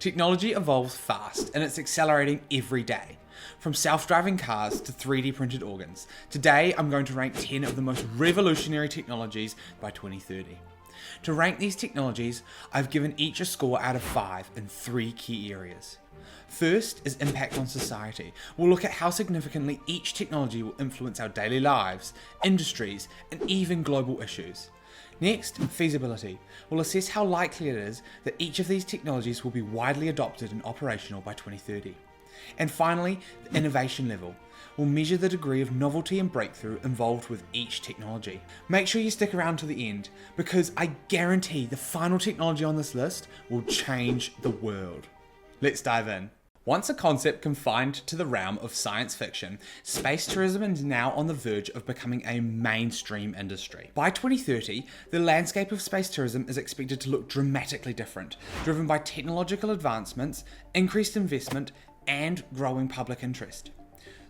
Technology evolves fast and it's accelerating every day. From self-driving cars to 3D printed organs, today I'm going to rank 10 of the most revolutionary technologies by 2030. To rank these technologies, I've given each a score out of 5 in 3 key areas. First is impact on society. We'll look at how significantly each technology will influence our daily lives, industries, and even global issues. Next, feasibility. We'll assess how likely it is that each of these technologies will be widely adopted and operational by 2030. And finally, the innovation level. We'll measure the degree of novelty and breakthrough involved with each technology. Make sure you stick around to the end, because I guarantee the final technology on this list will change the world. Let's dive in. Once a concept confined to the realm of science fiction, space tourism is now on the verge of becoming a mainstream industry. By 2030, the landscape of space tourism is expected to look dramatically different, driven by technological advancements, increased investment, and growing public interest.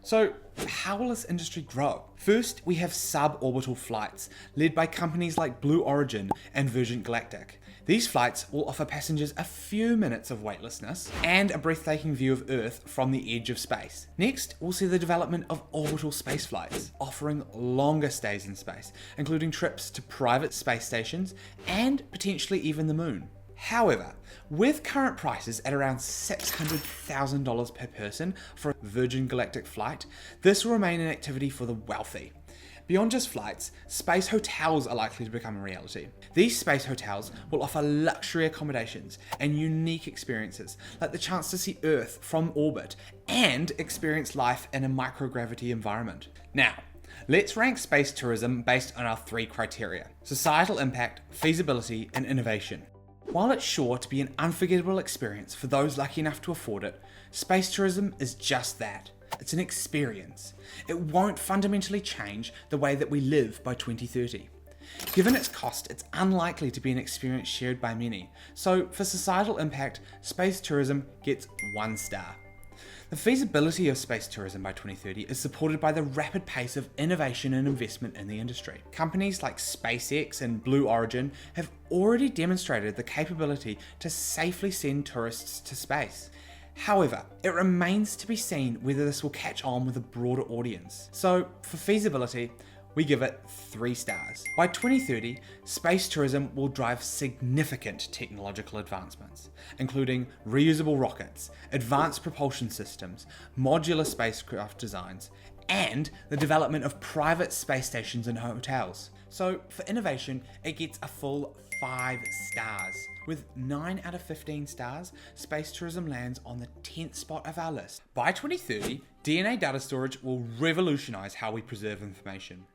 So, how will this industry grow? First, we have suborbital flights, led by companies like Blue Origin and Virgin Galactic. These flights will offer passengers a few minutes of weightlessness and a breathtaking view of Earth from the edge of space. Next, we'll see the development of orbital space flights, offering longer stays in space, including trips to private space stations and potentially even the moon. However, with current prices at around $600,000 per person for a Virgin Galactic flight, this will remain an activity for the wealthy. Beyond just flights, space hotels are likely to become a reality. These space hotels will offer luxury accommodations and unique experiences, like the chance to see Earth from orbit and experience life in a microgravity environment. Now, let's rank space tourism based on our 3 criteria: societal impact, feasibility, and innovation. While it's sure to be an unforgettable experience for those lucky enough to afford it, space tourism is just that. It's an experience. It won't fundamentally change the way that we live by 2030. Given its cost, it's unlikely to be an experience shared by many. So for societal impact, space tourism gets 1 star. The feasibility of space tourism by 2030 is supported by the rapid pace of innovation and investment in the industry. Companies like SpaceX and Blue Origin have already demonstrated the capability to safely send tourists to space. However, it remains to be seen whether this will catch on with a broader audience. So, for feasibility, we give it 3 stars. By 2030, space tourism will drive significant technological advancements, including reusable rockets, advanced propulsion systems, modular spacecraft designs, and the development of private space stations and hotels. So, for innovation, it gets a full 5 stars. With 9 out of 15 stars, space tourism lands on the 10th spot of our list. By 2030, DNA data storage will revolutionize how we preserve information.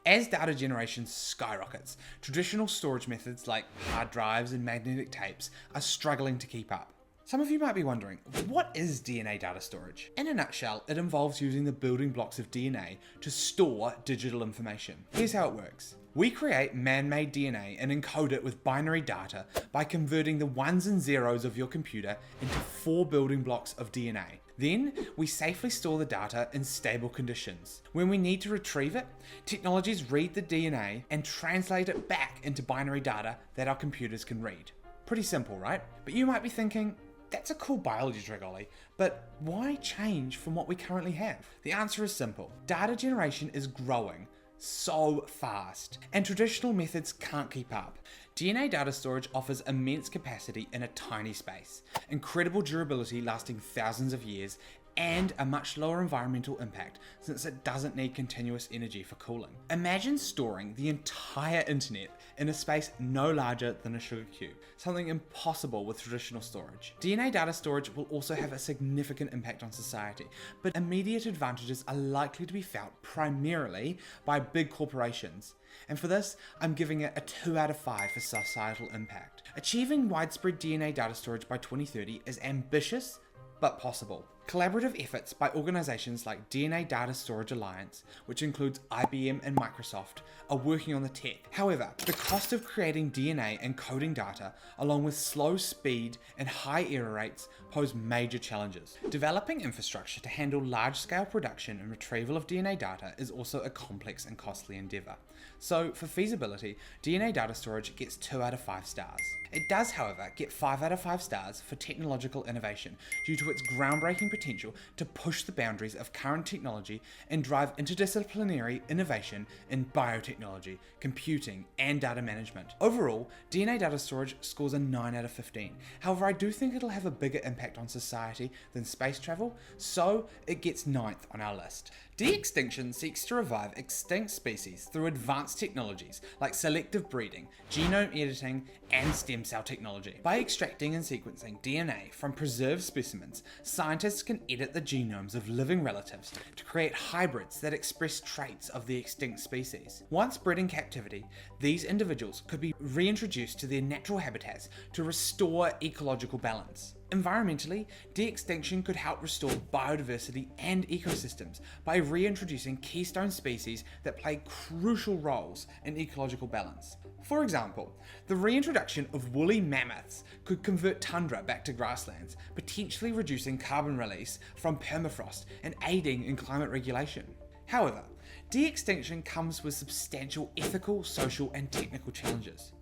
As data generation skyrockets, traditional storage methods like hard drives and magnetic tapes are struggling to keep up. Some of you might be wondering, what is DNA data storage? In a nutshell, it involves using the building blocks of DNA to store digital information. Here's how it works. We create man-made DNA and encode it with binary data by converting the 1s and 0s of your computer into 4 building blocks of DNA. Then, we safely store the data in stable conditions. When we need to retrieve it, technologies read the DNA and translate it back into binary data that our computers can read. Pretty simple, right? But you might be thinking, that's a cool biology trick, Ollie, but why change from what we currently have? The answer is simple. Data generation is growing so fast, and traditional methods can't keep up. DNA data storage offers immense capacity in a tiny space, incredible durability lasting thousands of years, and a much lower environmental impact since it doesn't need continuous energy for cooling. Imagine storing the entire internet in a space no larger than a sugar cube, something impossible with traditional storage. DNA data storage will also have a significant impact on society, but immediate advantages are likely to be felt primarily by big corporations. And for this, I'm giving it a 2 out of 5 for societal impact. Achieving widespread DNA data storage by 2030 is ambitious, but possible. Collaborative efforts by organizations like DNA Data Storage Alliance, which includes IBM and Microsoft, are working on the tech. However, the cost of creating DNA and coding data, along with slow speed and high error rates, pose major challenges. Developing infrastructure to handle large-scale production and retrieval of DNA data is also a complex and costly endeavor. So, for feasibility, DNA data storage gets 2 out of 5 stars. It does, however, get 5 out of 5 stars for technological innovation due to its groundbreaking potential to push the boundaries of current technology and drive interdisciplinary innovation in biotechnology, computing, and data management. Overall, DNA data storage scores a 9 out of 15. However, I do think it'll have a bigger impact on society than space travel, so it gets 9th on our list. De-extinction seeks to revive extinct species through advanced technologies like selective breeding, genome editing, and stem cell technology. By extracting and sequencing DNA from preserved specimens, scientists can edit the genomes of living relatives to create hybrids that express traits of the extinct species. Once bred in captivity, these individuals could be reintroduced to their natural habitats to restore ecological balance. Environmentally, de-extinction could help restore biodiversity and ecosystems by reintroducing keystone species that play crucial roles in ecological balance. For example, the reintroduction of woolly mammoths could convert tundra back to grasslands, potentially reducing carbon release from permafrost and aiding in climate regulation. However, de-extinction comes with substantial ethical, social, and technical challenges.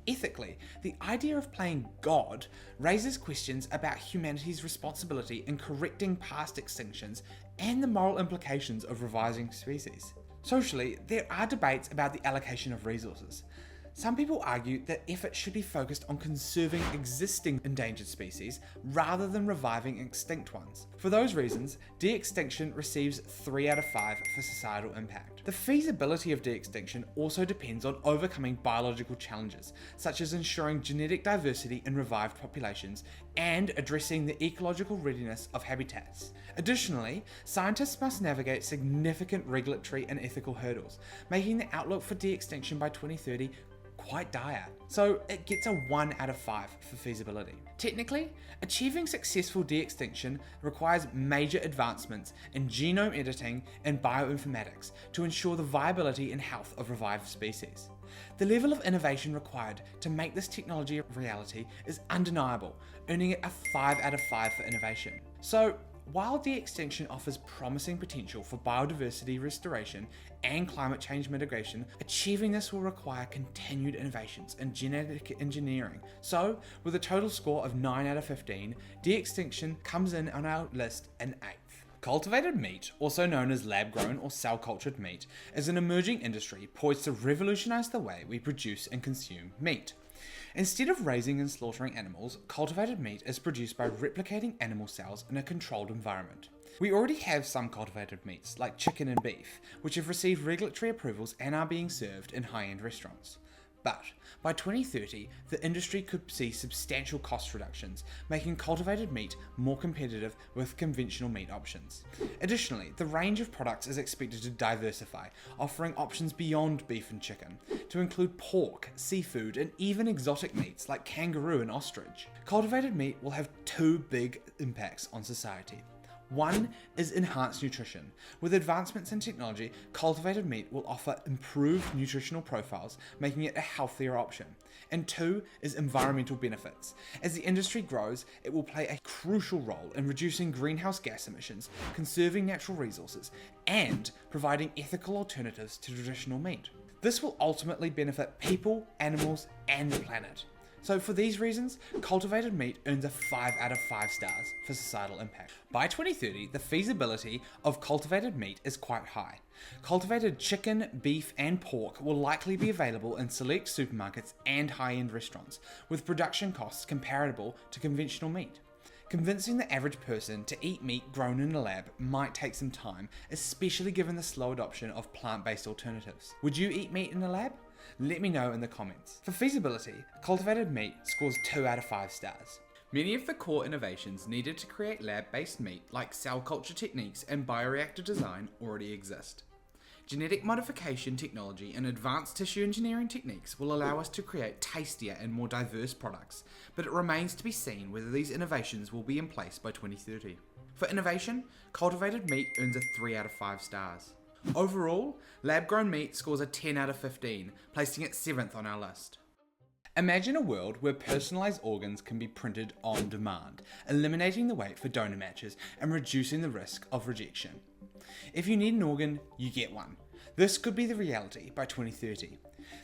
Ethically, the idea of playing God raises questions about humanity's responsibility in correcting past extinctions and the moral implications of revising species. Socially, there are debates about the allocation of resources. Some people argue that effort should be focused on conserving existing endangered species rather than reviving extinct ones. For those reasons, de-extinction receives 3 out of 5 for societal impact. The feasibility of de-extinction also depends on overcoming biological challenges, such as ensuring genetic diversity in revived populations and addressing the ecological readiness of habitats. Additionally, scientists must navigate significant regulatory and ethical hurdles, making the outlook for de-extinction by 2030 quite dire, so it gets a 1 out of 5 for feasibility. Technically, achieving successful de-extinction requires major advancements in genome editing and bioinformatics to ensure the viability and health of revived species. The level of innovation required to make this technology a reality is undeniable, earning it a 5 out of 5 for innovation. So, while de-extinction offers promising potential for biodiversity restoration and climate change mitigation, achieving this will require continued innovations in genetic engineering. So, with a total score of 9 out of 15, de-extinction comes in on our list in 8th. Cultivated meat, also known as lab-grown or cell-cultured meat, is an emerging industry poised to revolutionize the way we produce and consume meat. Instead of raising and slaughtering animals, cultivated meat is produced by replicating animal cells in a controlled environment. We already have some cultivated meats, like chicken and beef, which have received regulatory approvals and are being served in high-end restaurants. But by 2030, the industry could see substantial cost reductions, making cultivated meat more competitive with conventional meat options. Additionally, the range of products is expected to diversify, offering options beyond beef and chicken, to include pork, seafood, and even exotic meats like kangaroo and ostrich. Cultivated meat will have 2 big impacts on society. One is enhanced nutrition. With advancements in technology, cultivated meat will offer improved nutritional profiles, making it a healthier option. And 2 is environmental benefits. As the industry grows, it will play a crucial role in reducing greenhouse gas emissions, conserving natural resources, and providing ethical alternatives to traditional meat. This will ultimately benefit people, animals, and the planet. So for these reasons, cultivated meat earns a 5 out of 5 stars for societal impact. By 2030, the feasibility of cultivated meat is quite high. Cultivated chicken, beef, and pork will likely be available in select supermarkets and high-end restaurants, with production costs comparable to conventional meat. Convincing the average person to eat meat grown in a lab might take some time, especially given the slow adoption of plant-based alternatives. Would you eat meat in a lab? Let me know in the comments. For feasibility, cultivated meat scores 2 out of 5 stars. Many of the core innovations needed to create lab-based meat, like cell culture techniques and bioreactor design, already exist. Genetic modification technology and advanced tissue engineering techniques will allow us to create tastier and more diverse products, but it remains to be seen whether these innovations will be in place by 2030. For innovation, cultivated meat earns a 3 out of 5 stars. Overall, lab-grown meat scores a 10 out of 15, placing it 7th on our list. Imagine a world where personalised organs can be printed on demand, eliminating the wait for donor matches and reducing the risk of rejection. If you need an organ, you get one. This could be the reality by 2030.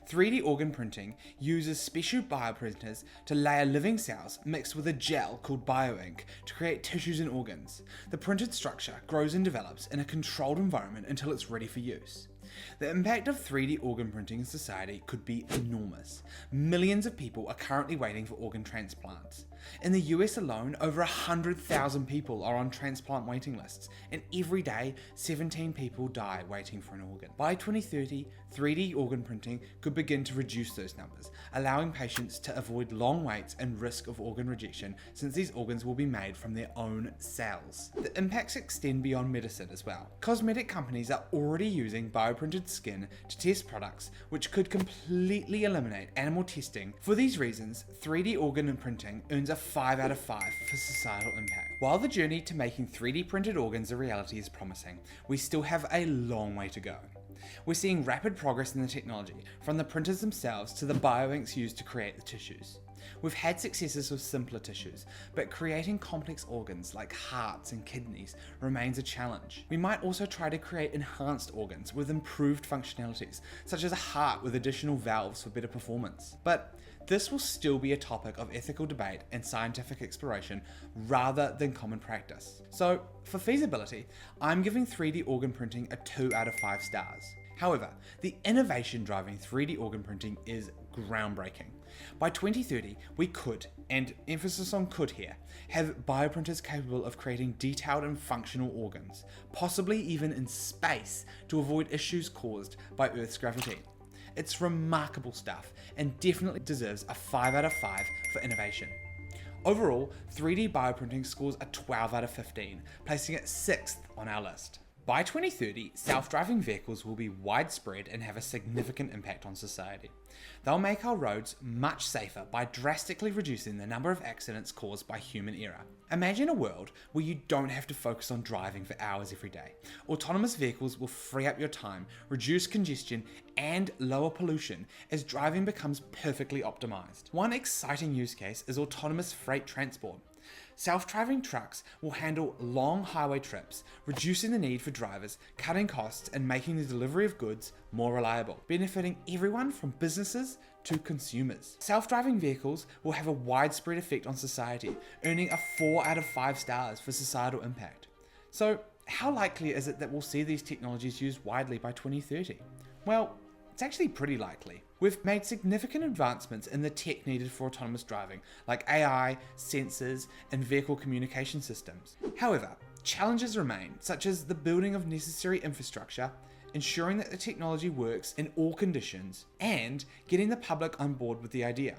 3D organ printing uses special bioprinters to layer living cells mixed with a gel called bioink to create tissues and organs. The printed structure grows and develops in a controlled environment until it's ready for use. The impact of 3D organ printing in society could be enormous. Millions of people are currently waiting for organ transplants. In the US alone, over 100,000 people are on transplant waiting lists, and every day, 17 people die waiting for an organ. By 2030, 3D organ printing could begin to reduce those numbers, allowing patients to avoid long waits and risk of organ rejection, since these organs will be made from their own cells. The impacts extend beyond medicine as well. Cosmetic companies are already using bioprinted skin to test products, which could completely eliminate animal testing. For these reasons, 3D organ printing earns a 5 out of 5 for societal impact. While the journey to making 3D printed organs a reality is promising, we still have a long way to go. We're seeing rapid progress in the technology, from the printers themselves to the bioinks used to create the tissues. We've had successes with simpler tissues, but creating complex organs like hearts and kidneys remains a challenge. We might also try to create enhanced organs with improved functionalities, such as a heart with additional valves for better performance. But this will still be a topic of ethical debate and scientific exploration rather than common practice. So, for feasibility, I'm giving 3D organ printing a 2 out of 5 stars. However, the innovation driving 3D organ printing is groundbreaking. By 2030, we could, and emphasis on could here, have bioprinters capable of creating detailed and functional organs, possibly even in space, to avoid issues caused by Earth's gravity. It's remarkable stuff and definitely deserves a 5 out of 5 for innovation. Overall, 3D bioprinting scores a 12 out of 15, placing it 6th on our list. By 2030, self-driving vehicles will be widespread and have a significant impact on society. They'll make our roads much safer by drastically reducing the number of accidents caused by human error. Imagine a world where you don't have to focus on driving for hours every day. Autonomous vehicles will free up your time, reduce congestion, and lower pollution as driving becomes perfectly optimized. One exciting use case is autonomous freight transport. Self-driving trucks will handle long highway trips, reducing the need for drivers, cutting costs, and making the delivery of goods more reliable, benefiting everyone from businesses to consumers. Self-driving vehicles will have a widespread effect on society, earning a 4 out of 5 stars for societal impact. So, how likely is it that we'll see these technologies used widely by 2030? Well, it's actually pretty likely. We've made significant advancements in the tech needed for autonomous driving, like AI, sensors, and vehicle communication systems. However, challenges remain, such as the building of necessary infrastructure, ensuring that the technology works in all conditions, and getting the public on board with the idea.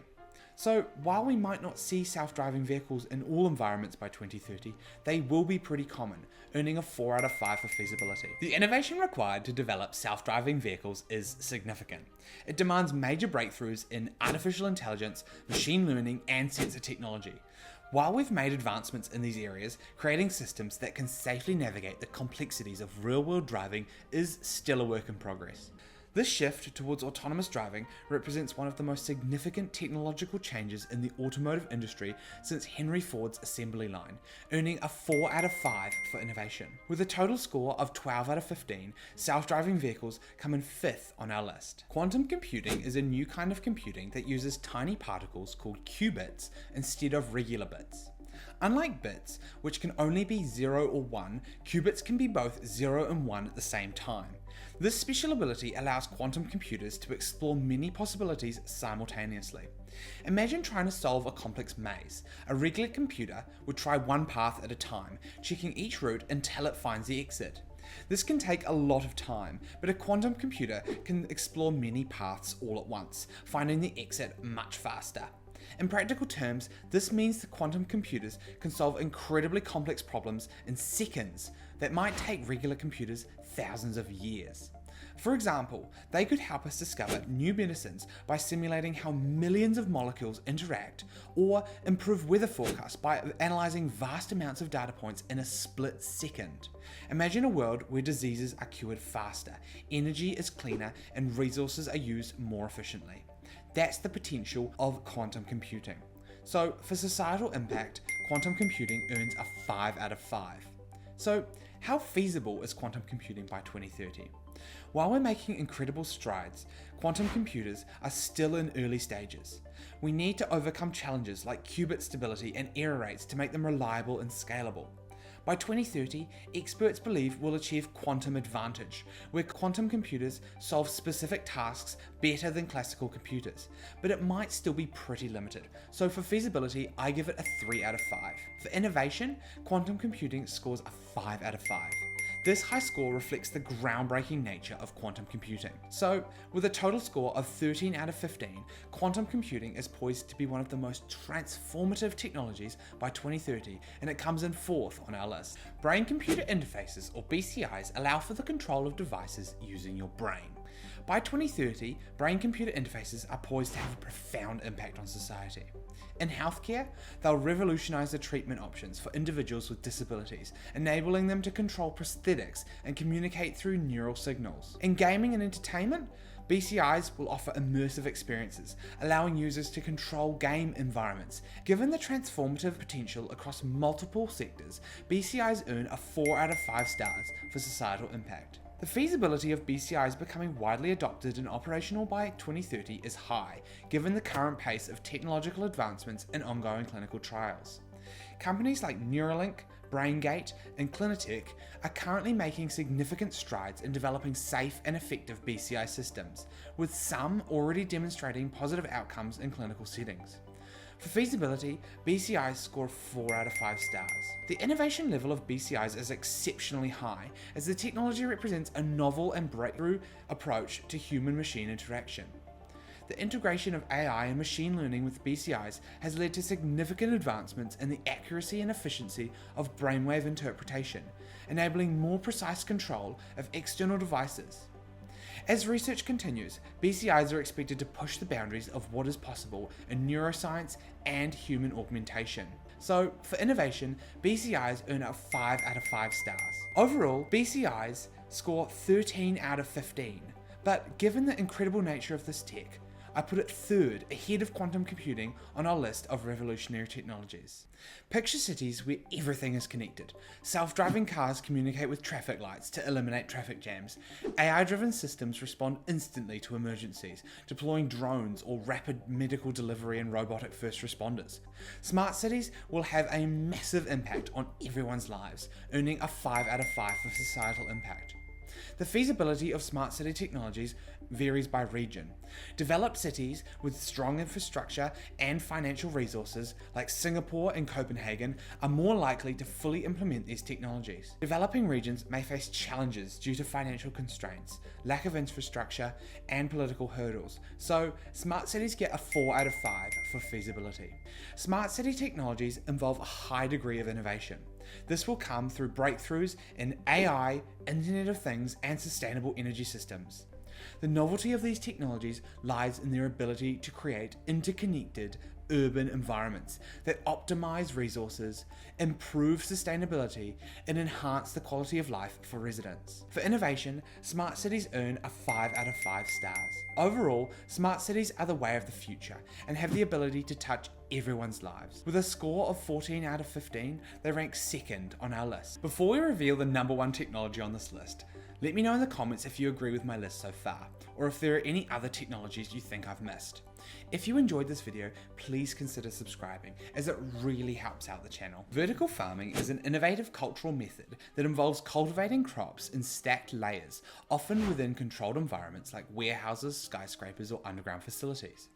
So, while we might not see self-driving vehicles in all environments by 2030, they will be pretty common, earning a 4 out of 5 for feasibility. The innovation required to develop self-driving vehicles is significant. It demands major breakthroughs in artificial intelligence, machine learning, and sensor technology. While we've made advancements in these areas, creating systems that can safely navigate the complexities of real-world driving is still a work in progress. This shift towards autonomous driving represents one of the most significant technological changes in the automotive industry since Henry Ford's assembly line, earning a 4 out of 5 for innovation. With a total score of 12 out of 15, self-driving vehicles come in 5th on our list. Quantum computing is a new kind of computing that uses tiny particles called qubits instead of regular bits. Unlike bits, which can only be 0 or 1, qubits can be both 0 and 1 at the same time. This special ability allows quantum computers to explore many possibilities simultaneously. Imagine trying to solve a complex maze. A regular computer would try one path at a time, checking each route until it finds the exit. This can take a lot of time, but a quantum computer can explore many paths all at once, finding the exit much faster. In practical terms, this means that quantum computers can solve incredibly complex problems in seconds that might take regular computers thousands of years. For example, they could help us discover new medicines by simulating how millions of molecules interact, or improve weather forecasts by analysing vast amounts of data points in a split second. Imagine a world where diseases are cured faster, energy is cleaner, and resources are used more efficiently. That's the potential of quantum computing. So, for societal impact, quantum computing earns a 5 out of 5. So, how feasible is quantum computing by 2030? While we're making incredible strides, quantum computers are still in early stages. We need to overcome challenges like qubit stability and error rates to make them reliable and scalable. By 2030, experts believe we'll achieve quantum advantage, where quantum computers solve specific tasks better than classical computers, but it might still be pretty limited. So for feasibility, I give it a 3 out of 5. For innovation, quantum computing scores a 5 out of 5. This high score reflects the groundbreaking nature of quantum computing. So, with a total score of 13 out of 15, quantum computing is poised to be one of the most transformative technologies by 2030, and it comes in 4th on our list. Brain-computer interfaces, or BCIs, allow for the control of devices using your brain. By 2030, brain-computer interfaces are poised to have a profound impact on society. In healthcare, they'll revolutionize the treatment options for individuals with disabilities, enabling them to control prosthetics and communicate through neural signals. In gaming and entertainment, BCIs will offer immersive experiences, allowing users to control game environments. Given the transformative potential across multiple sectors, BCIs earn a 4 out of 5 stars for societal impact. The feasibility of BCIs becoming widely adopted and operational by 2030 is high, given the current pace of technological advancements and ongoing clinical trials. Companies like Neuralink, BrainGate, and Clinitech are currently making significant strides in developing safe and effective BCI systems, with some already demonstrating positive outcomes in clinical settings. For feasibility, BCIs score 4 out of 5 stars. The innovation level of BCIs is exceptionally high, as the technology represents a novel and breakthrough approach to human-machine interaction. The integration of AI and machine learning with BCIs has led to significant advancements in the accuracy and efficiency of brainwave interpretation, enabling more precise control of external devices. As research continues, BCIs are expected to push the boundaries of what is possible in neuroscience and human augmentation. So, for innovation, BCIs earn a 5 out of 5 stars. Overall, BCIs score 13 out of 15, but given the incredible nature of this tech, I put it 3rd ahead of quantum computing on our list of revolutionary technologies. Picture cities where everything is connected. Self-driving cars communicate with traffic lights to eliminate traffic jams. AI-driven systems respond instantly to emergencies, deploying drones or rapid medical delivery and robotic first responders. Smart cities will have a massive impact on everyone's lives, earning a 5 out of 5 for societal impact. The feasibility of smart city technologies varies by region. Developed cities with strong infrastructure and financial resources, like Singapore and Copenhagen, are more likely to fully implement these technologies. Developing regions may face challenges due to financial constraints, lack of infrastructure, and political hurdles, so smart cities get a 4 out of 5 for feasibility. Smart city technologies involve a high degree of innovation. This will come through breakthroughs in AI, Internet of Things, and sustainable energy systems. The novelty of these technologies lies in their ability to create interconnected urban environments that optimize resources, improve sustainability, and enhance the quality of life for residents. For innovation, smart cities earn a 5 out of 5 stars. Overall, smart cities are the way of the future and have the ability to touch everyone's lives. With a score of 14 out of 15, they rank 2nd on our list. Before we reveal the number 1 technology on this list, let me know in the comments if you agree with my list so far, or if there are any other technologies you think I've missed. If you enjoyed this video, please consider subscribing, as it really helps out the channel. Vertical farming is an innovative cultural method that involves cultivating crops in stacked layers, often within controlled environments like warehouses, skyscrapers, or underground facilities.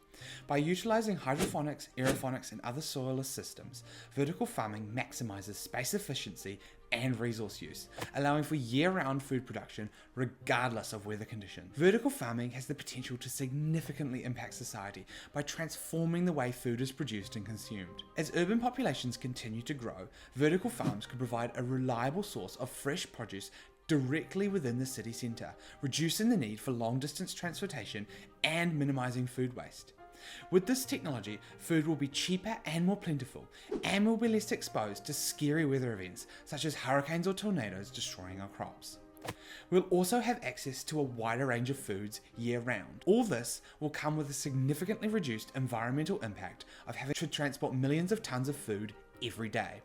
By utilizing hydroponics, aeroponics, and other soilless systems, vertical farming maximizes space efficiency and resource use, allowing for year-round food production regardless of weather conditions. Vertical farming has the potential to significantly impact society by transforming the way food is produced and consumed. As urban populations continue to grow, vertical farms could provide a reliable source of fresh produce directly within the city centre, reducing the need for long-distance transportation and minimizing food waste. With this technology, food will be cheaper and more plentiful, and will be less exposed to scary weather events such as hurricanes or tornadoes destroying our crops. We'll also have access to a wider range of foods year-round. All this will come with a significantly reduced environmental impact of having to transport millions of tons of food every day.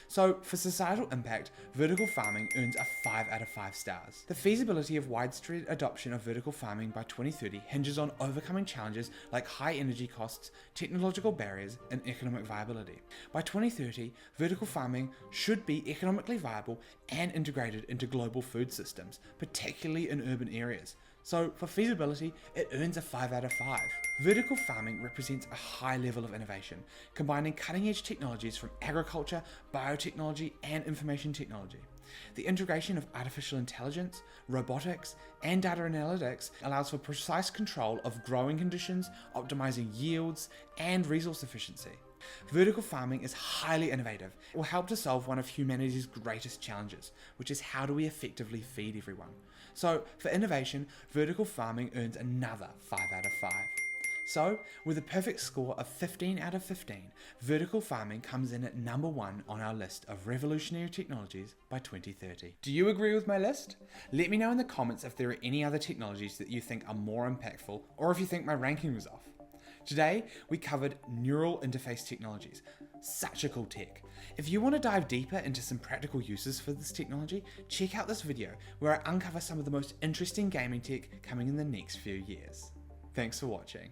So for societal impact, vertical farming earns a 5 out of 5 stars. The feasibility of widespread adoption of vertical farming by 2030 hinges on overcoming challenges like high energy costs, technological barriers, and economic viability. By 2030, vertical farming should be economically viable and integrated into global food systems, particularly in urban areas. So for feasibility, it earns a 5 out of 5. Vertical farming represents a high level of innovation, combining cutting-edge technologies from agriculture, biotechnology, and information technology. The integration of artificial intelligence, robotics, and data analytics allows for precise control of growing conditions, optimizing yields, and resource efficiency. Vertical farming is highly innovative. It will help to solve one of humanity's greatest challenges, which is how do we effectively feed everyone. So, for innovation, vertical farming earns another 5 out of 5. So, with a perfect score of 15 out of 15, vertical farming comes in at number 1 on our list of revolutionary technologies by 2030. Do you agree with my list? Let me know in the comments if there are any other technologies that you think are more impactful, or if you think my ranking was off. Today, we covered neural interface technologies. Such a cool tech. If you want to dive deeper into some practical uses for this technology, check out this video where I uncover some of the most interesting gaming tech coming in the next few years. Thanks for watching.